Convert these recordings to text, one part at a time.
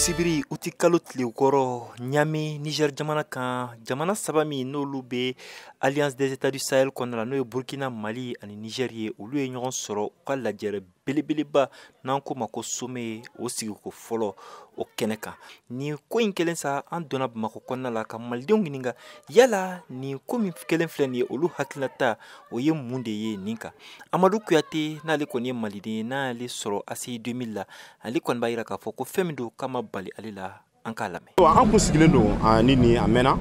Sibiri uti kalo tile kɔrɔ Niamey Niger jamana kan jamana saba min n'olu bɛ Alliance des États du Sahel kɔnɔna la n'o ye Burkina, Mali ani Niger ye olu ye ɲɔgɔn sɔrɔ u ka lajɛrɛ belebeleba n'an ko ma ko sommet o sigiko fɔlɔ o kɛnɛ kan ni ko in kelen sa an donna Bamako kɔnɔna la ka malidenw ɲininka yala ni ko min kelen filɛ nin ye olu hakilinata o ye mun de ye nin kan Amadou Kouyaté n'ale kɔni ye maliden ye n'ale sɔrɔ ACI 2000 la ale kɔni b'a jira k'a fɔ ko fɛn min don k'a ma bali ale la an k'a lamɛn. An kun sigilen don ni a mɛnna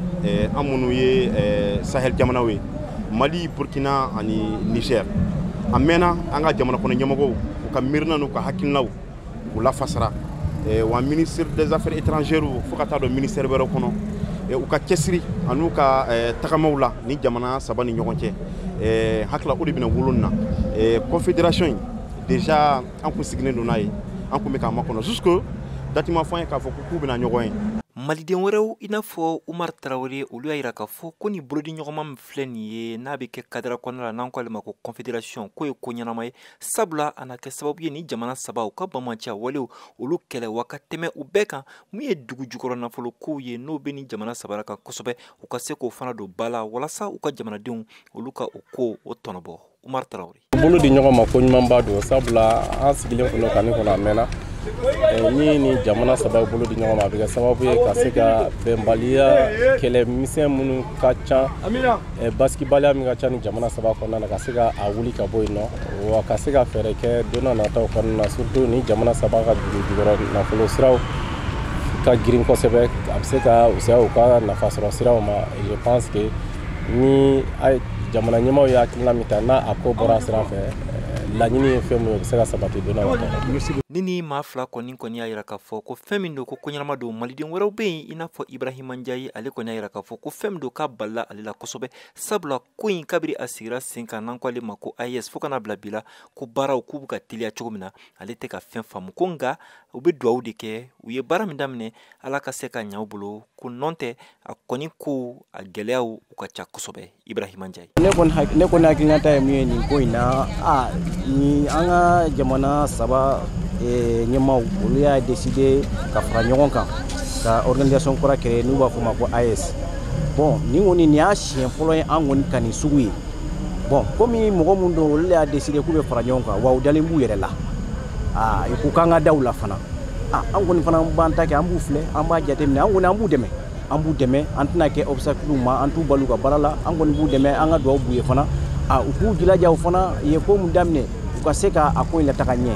an minnu ye Sahel jamanaw ye Mali, Burkina ani Niger a mɛnna an ka jamana kɔnɔ ɲɛmɔgɔw u ka miirina n'u ka hakilinaw u lafasara wa ministre des affaires étrangères fo ka taa don ministère wɛrɛw kɔnɔ u ka cɛsiri an'u ka tagamaw la ni jamana saba ni ɲɔgɔn cɛ hakila o de bɛna wolo na confédération in déjà an kun sigilen don n'a ye an kun bɛ k'a makɔnɔ jusque date ma fɔ an ye k'a fɔ k'u bɛna ɲɔgɔn ye. Maliden wɛrɛw i n'a fɔ Umar Traoré olu y'a jira k'a fɔ ko ni bolodi ɲɔgɔnma min filɛ nin ye n'a bɛ kɛ cadre kɔnɔna la n'an k'ale ma ko confédération k'o ye ko ɲɛnama ye sabula a na kɛ sababu ye ni jamana saba u ka bamaciya walew olu kɛlɛ wa ka tɛmɛ u bɛɛ kan mun ye dugu jukɔrɔ nafolo kow ye n'o bɛ ni jamana saba kan kosɛbɛ u ka se k'o fana don ba la walasa u ka jamanadenw olu ka o ko o tɔnɔbɔ. Umar Traoré. Bolo di ɲɔgɔn ma ko ɲuman ba don sabula an sigilen kɔnɔ kan kɔnɔ a mɛnna ni jamana saba bolo di ɲɔgɔn ma a bɛ kɛ sababu ye ka se ka bɛnbaliya kɛlɛmisɛn minnu ka ca basigibaliya min ka ca ni jamana saba kɔnɔna na ka se ka a wuli ka bɔ yen nɔ wa ka se ka fɛɛrɛ kɛ don n'a nataw kɔnɔna na surtout ni jamana saba ka dugu jukɔrɔ nafolo siraw ka girin kosɛbɛ a bɛ se ka usaya u ka nafa sɔrɔ siraw ma je pense que ni jamana ɲɛmaw ye hakilina min ta n'a a ko bɔra sira fɛ laɲini ye fɛn min ye o bɛ se ka sabati don n'a nataw. Ni maa fila kɔni y'a jira k'a fɔ ko fɛn min don ko ɲɛnama don maliden wɛrɛw bɛ yen i n'a fɔ Ibrahima Ndiaye ale kɔni y'a jira k'a fɔ ko fɛn min don k'a balila ale la kosɛbɛ sabula ko in kabiri a sigira sen kan n'an ko ale ma ko AES fo kana bila bi la ko baaraw k'u bɛ ka teliya cogo min na ale tɛ ka fɛn faamu ko nka u bɛ dugawu de kɛ u ye baara min daminɛ ala ka se ka ɲɛ u bolo ko nɔn tɛ a kɔni ko a gɛlɛyaw u ka ca kosɛbɛ. Ibrahima Ndiaye. Ne kɔni hakilinata ye min ye nin ko in na ni an ka jamana saba ɲɛmaw olu y'a décidé ka fara ɲɔgɔn kan ka organisation kura créer n'u b'a fɔ ma ko AES bon ni kɔni nin y'a siɲɛ fɔlɔ ye an kɔni ka nin sugu ye bon komi mɔgɔ mun don olu y'a décidé k'u bɛ fara ɲɔgɔn kan wa u dalen b'u yɛrɛ la i ko k'an ka daw la fana an kɔni fana b'an ta kɛ an b'u filɛ an b'a jateminɛ an kɔni an b'u dɛmɛ an tɛna kɛ obstacle ma an t'u bali u ka baara la an kɔni b'u dɛmɛ an ka dugawu b'u ye fana u k'u jilaja u fana ye ko mun daminɛ u ka se ka a ko in lataga ɲɛ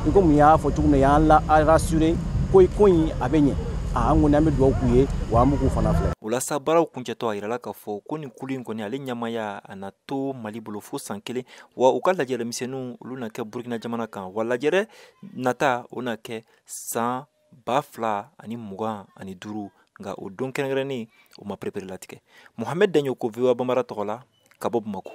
i ko mun y'a fɔ cogo min na y'an rassuré ko in a bɛ ɲɛ an kɔni an bɛ dugawu k'u ye wa an b'u k'u fana filɛ. O la sa baaraw kuncɛtɔ a yirala k'a fɔ ko nin kulu in kɔni ale ɲamaya a na to Mali bolo fo san 1 wa u ka lajɛrɛmisɛnninw olu na kɛ Burkina jamana kan wa lajɛrɛ nata o na kɛ san 2025 nka o don kɛrɛnkɛrɛnnen o ma perepere latigɛ. Mohamed Daɲo ko VOA Bambara tɔgɔ la ka bɔ Bamako.